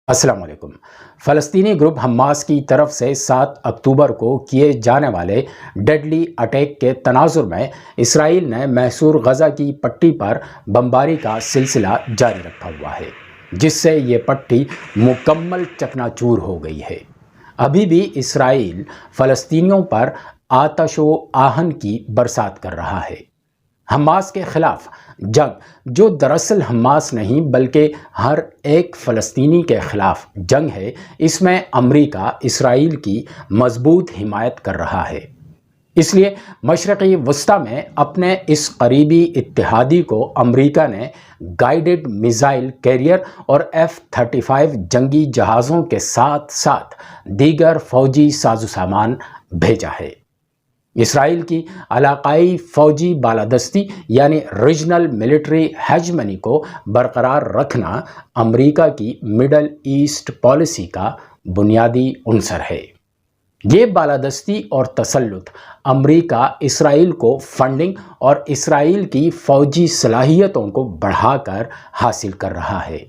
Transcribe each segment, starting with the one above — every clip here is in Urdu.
السلام علیکم۔ فلسطینی گروپ حماس کی طرف سے 7 اکتوبر کو کیے جانے والے ڈیڈلی اٹیک کے تناظر میں اسرائیل نے محصور غزہ کی پٹی پر بمباری کا سلسلہ جاری رکھا ہوا ہے، جس سے یہ پٹی مکمل چکنا چور ہو گئی ہے۔ ابھی بھی اسرائیل فلسطینیوں پر آتش و آہن کی برسات کر رہا ہے۔ حماس کے خلاف جنگ، جو دراصل حماس نہیں بلکہ ہر ایک فلسطینی کے خلاف جنگ ہے، اس میں امریکہ اسرائیل کی مضبوط حمایت کر رہا ہے۔ اس لیے مشرقی وسطی میں اپنے اس قریبی اتحادی کو امریکہ نے گائیڈڈ میزائل کیریئر اور F-35 جنگی جہازوں کے ساتھ ساتھ دیگر فوجی ساز و سامان بھیجا ہے۔ اسرائیل کی علاقائی فوجی بالادستی یعنی ریجنل ملٹری ہیجمنی کو برقرار رکھنا امریکہ کی مڈل ایسٹ پالیسی کا بنیادی عنصر ہے۔ یہ بالادستی اور تسلط امریکہ اسرائیل کو فنڈنگ اور اسرائیل کی فوجی صلاحیتوں کو بڑھا کر حاصل کر رہا ہے۔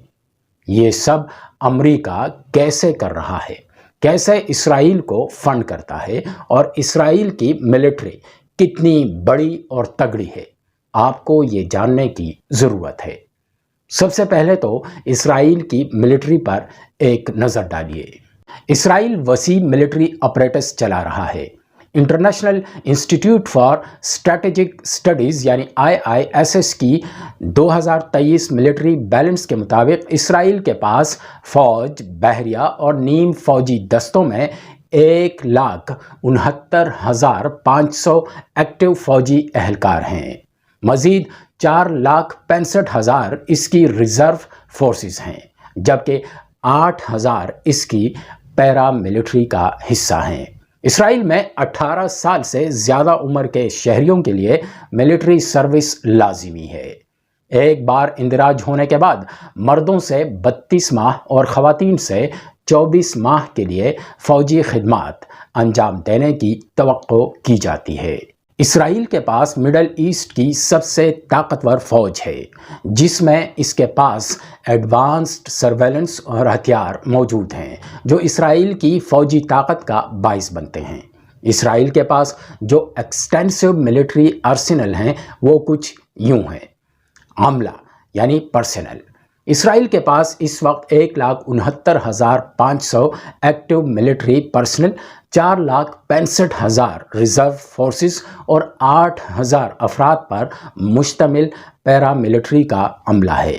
یہ سب امریکہ کیسے کر رہا ہے؟ کیسے اسرائیل کو فنڈ کرتا ہے اور اسرائیل کی ملٹری کتنی بڑی اور تگڑی ہے؟ آپ کو یہ جاننے کی ضرورت ہے۔ سب سے پہلے تو اسرائیل کی ملٹری پر ایک نظر ڈالیے۔ اسرائیل وسیع ملٹری اپریٹس چلا رہا ہے۔ International institute for strategic studies یعنی IISS کی 2023 ملٹری بیلنس کے مطابق اسرائیل کے پاس فوج، بحریہ اور نیم فوجی دستوں میں 1,69,500 ایکٹیو فوجی اہلکار ہیں۔ مزید 4,65,000 اس کی ریزرو فورسز ہیں، جبکہ 8,000 اس کی پیرا ملٹری کا حصہ ہیں۔ اسرائیل میں 18 سال سے زیادہ عمر کے شہریوں کے لیے ملٹری سروس لازمی ہے۔ ایک بار اندراج ہونے کے بعد مردوں سے 32 ماہ اور خواتین سے 24 ماہ کے لیے فوجی خدمات انجام دینے کی توقع کی جاتی ہے۔ اسرائیل کے پاس مڈل ایسٹ کی سب سے طاقتور فوج ہے، جس میں اس کے پاس ایڈوانسڈ سرویلنس اور ہتھیار موجود ہیں جو اسرائیل کی فوجی طاقت کا باعث بنتے ہیں۔ اسرائیل کے پاس جو ایکسٹینسو ملٹری ارسنل ہیں وہ کچھ یوں ہیں۔ عملہ یعنی پرسنل، اسرائیل کے پاس اس وقت 1,69,500 active military personnel, 4,65,000 reserve forces اور 8,000 افراد پر مشتمل پیرا ملٹری کا عملہ ہے۔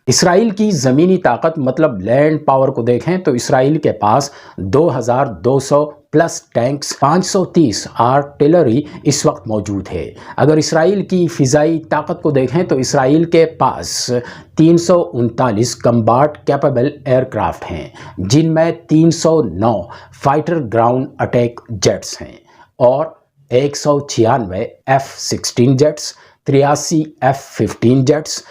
اسرائیل کی زمینی طاقت مطلب لینڈ پاور کو دیکھیں تو اسرائیل کے پاس 2,200 پلس ٹینکس، 530 آرٹلری اس وقت موجود ہے۔ اگر اسرائیل کی فضائی طاقت کو دیکھیں تو اسرائیل کے پاس 339 کمباٹ کیپیبل ایئر کرافٹ ہیں، جن میں 309 فائٹر گراؤنڈ اٹیک جیٹس ہیں اور 196 F-16 jets, 83 F-15 jets,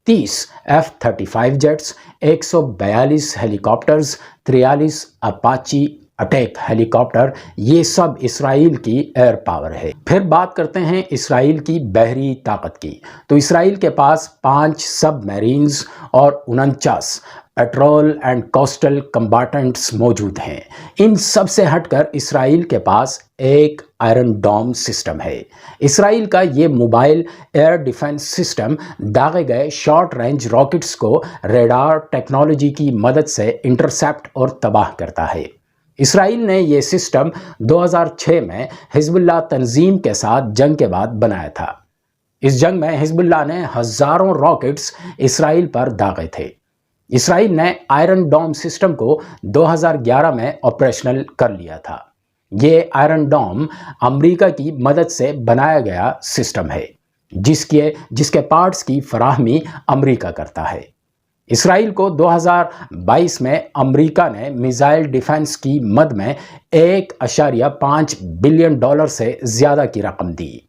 30 F-35 jets, 142 ہیلی کاپٹرز، 43 اپاچی اٹیک ہیلی کاپٹر، یہ سب اسرائیل کی ایئر پاور ہے۔ پھر بات کرتے ہیں اسرائیل کی بحری طاقت کی، تو اسرائیل کے پاس 5 سب میرینز اور 49 پیٹرول اینڈ کوسٹل کمباٹنٹس موجود ہیں۔ ان سب سے ہٹ کر اسرائیل کے پاس ایک آئرن ڈوم سسٹم ہے۔ اسرائیل کا یہ موبائل ایئر ڈیفنس سسٹم داغے گئے شارٹ رینج راکٹس کو ریڈار ٹیکنالوجی کی مدد سے انٹرسیپٹ اور تباہ کرتا ہے۔ اسرائیل نے یہ سسٹم 2006 میں حزب اللہ تنظیم کے ساتھ جنگ کے بعد بنایا تھا۔ اس جنگ میں حزب اللہ نے ہزاروں راکٹس اسرائیل پر داغے تھے۔ اسرائیل نے آئرن ڈوم سسٹم کو 2011 میں آپریشنل کر لیا تھا۔ یہ آئرن ڈوم امریکہ کی مدد سے بنایا گیا سسٹم ہے، جس کے پارٹس کی فراہمی امریکہ کرتا ہے۔ اسرائیل کو 2022 میں امریکہ نے میزائل ڈیفنس کی مد میں $1.5 بلین سے زیادہ کی رقم دی۔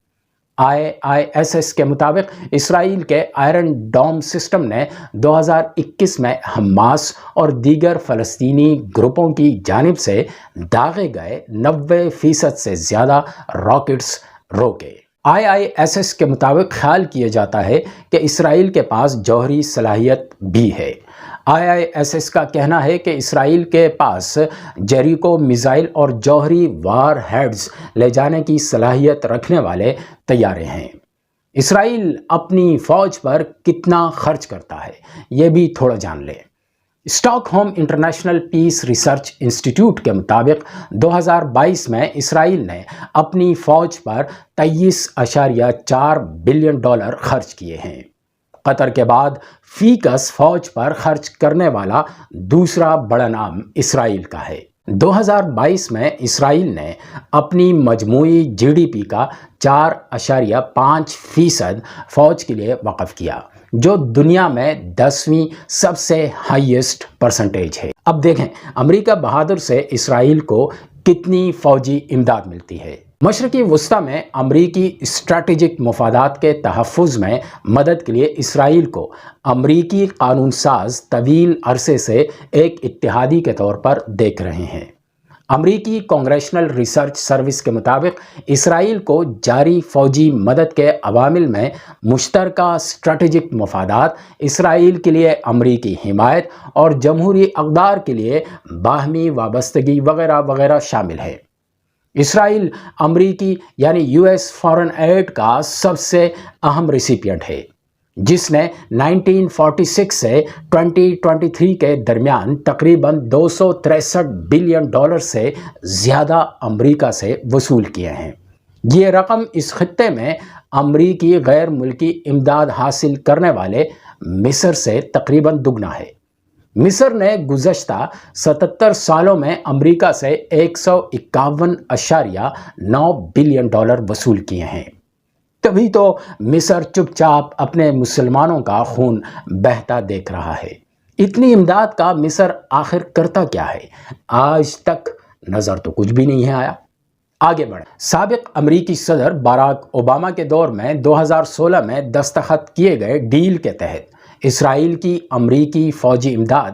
IISS کے مطابق اسرائیل کے آئرن ڈوم سسٹم نے 2021 میں حماس اور دیگر فلسطینی گروپوں کی جانب سے داغے گئے 90% سے زیادہ راکٹس روکے۔ IISS کے مطابق خیال کیا جاتا ہے کہ اسرائیل کے پاس جوہری صلاحیت بھی ہے۔ IISS کا کہنا ہے کہ اسرائیل کے پاس جیریکو میزائل اور جوہری وار ہیڈز لے جانے کی صلاحیت رکھنے والے طیارے ہیں۔ اسرائیل اپنی فوج پر کتنا خرچ کرتا ہے یہ بھی تھوڑا جان لیں۔ Stock home international peace research institute کے مطابق 2022 میں اسرائیل نے اپنی فوج پر 23.4 بلین ڈالر خرچ کیے ہیں۔ قطر کے بعد فی کس فوج پر خرچ کرنے والا دوسرا بڑا نام اسرائیل کا ہے۔ 2022 میں اسرائیل نے اپنی مجموعی GDP کا 4.5% فوج کے لیے وقف کیا، جو دنیا میں 10ویں سب سے ہائیسٹ پرسنٹیج ہے۔ اب دیکھیں امریکہ بہادر سے اسرائیل کو کتنی فوجی امداد ملتی ہے۔ مشرقی وسطی میں امریکی اسٹریٹجک مفادات کے تحفظ میں مدد کے لیے اسرائیل کو امریکی قانون ساز طویل عرصے سے ایک اتحادی کے طور پر دیکھ رہے ہیں۔ امریکی کانگریشنل ریسرچ سروس کے مطابق اسرائیل کو جاری فوجی مدد کے عوامل میں مشترکہ اسٹریٹجک مفادات، اسرائیل کے لیے امریکی حمایت اور جمہوری اقدار کے لیے باہمی وابستگی وغیرہ وغیرہ شامل ہے۔ اسرائیل امریکی یعنی US فارن ایڈ کا سب سے اہم ریسیپینٹ ہے، جس نے 1946 سے 2023 کے درمیان تقریباً 263 بلین ڈالر سے زیادہ امریکہ سے وصول کیے ہیں۔ یہ رقم اس خطے میں امریکی غیر ملکی امداد حاصل کرنے والے مصر سے تقریباً دگنا ہے۔ مصر نے گزشتہ 77 سالوں میں امریکہ سے 151.9 بلین ڈالر وصول کیے ہیں۔ تبھی تو مصر چپ چاپ اپنے مسلمانوں کا خون بہتا دیکھ رہا ہے۔ اتنی امداد کا مصر آخر کرتا کیا ہے؟ آج تک نظر تو کچھ بھی نہیں آیا۔ آگے بڑھیں۔ سابق امریکی صدر باراک اوباما کے دور میں 2016 میں دستخط کیے گئے ڈیل کے تحت اسرائیل کی امریکی فوجی امداد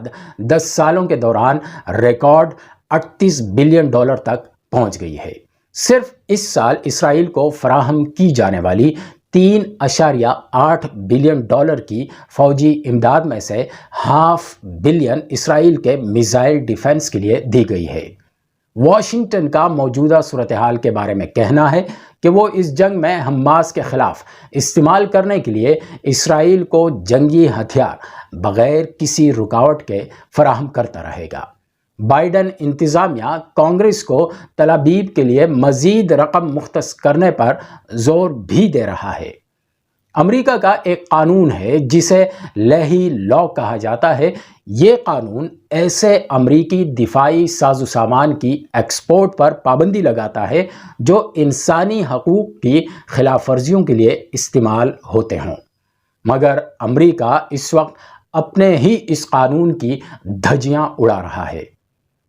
10 سالوں کے دوران ریکارڈ 38 بلین ڈالر تک پہنچ گئی ہے۔ صرف اس سال اسرائیل کو فراہم کی جانے والی 3.8 بلین ڈالر کی فوجی امداد میں سے ½ بلین اسرائیل کے میزائل ڈیفنس کے لیے دی گئی ہے۔ واشنگٹن کا موجودہ صورتحال کے بارے میں کہنا ہے کہ وہ اس جنگ میں حماس کے خلاف استعمال کرنے کے لیے اسرائیل کو جنگی ہتھیار بغیر کسی رکاوٹ کے فراہم کرتا رہے گا۔ بائیڈن انتظامیہ کانگریس کو تل ابیب کے لیے مزید رقم مختص کرنے پر زور بھی دے رہا ہے۔ امریکہ کا ایک قانون ہے جسے لیہی لاء کہا جاتا ہے۔ یہ قانون ایسے امریکی دفاعی ساز و سامان کی ایکسپورٹ پر پابندی لگاتا ہے جو انسانی حقوق کی خلاف ورزیوں کے لیے استعمال ہوتے ہوں، مگر امریکہ اس وقت اپنے ہی اس قانون کی دھجیاں اڑا رہا ہے۔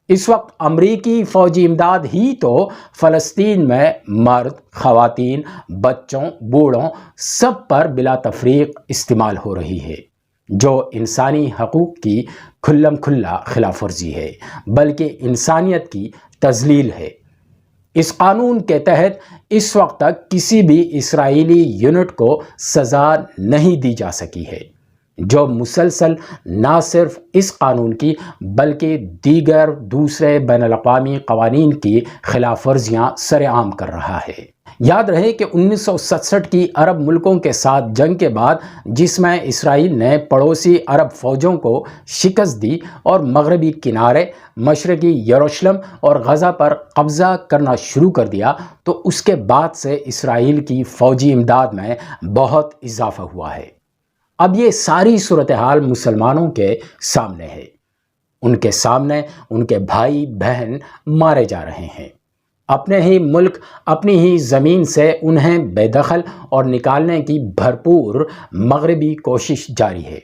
اس وقت امریکی فوجی امداد ہی تو فلسطین میں مرد، خواتین، بچوں، بوڑھوں سب پر بلا تفریق استعمال ہو رہی ہے، جو انسانی حقوق کی کھلم کھلا خلاف ورزی ہے، بلکہ انسانیت کی تذلیل ہے۔ اس قانون کے تحت اس وقت تک کسی بھی اسرائیلی یونٹ کو سزا نہیں دی جا سکی ہے، جو مسلسل نہ صرف اس قانون کی بلکہ دیگر دوسرے بین الاقوامی قوانین کی خلاف ورزیاں سرعام کر رہا ہے۔ یاد رہے کہ 1967 کی عرب ملکوں کے ساتھ جنگ کے بعد، جس میں اسرائیل نے پڑوسی عرب فوجوں کو شکست دی اور مغربی کنارے، مشرقی یروشلم اور غزہ پر قبضہ کرنا شروع کر دیا، تو اس کے بعد سے اسرائیل کی فوجی امداد میں بہت اضافہ ہوا ہے۔ اب یہ ساری صورتحال مسلمانوں کے سامنے ہے۔ ان کے سامنے ان کے بھائی بہن مارے جا رہے ہیں۔ اپنے ہی ملک، اپنی ہی زمین سے انہیں بے دخل اور نکالنے کی بھرپور مغربی کوشش جاری ہے۔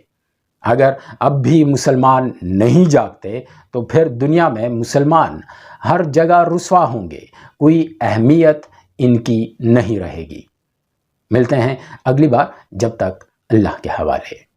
اگر اب بھی مسلمان نہیں جاگتے تو پھر دنیا میں مسلمان ہر جگہ رسوا ہوں گے، کوئی اہمیت ان کی نہیں رہے گی۔ ملتے ہیں اگلی بار، جب تک اللہ کے حوالے۔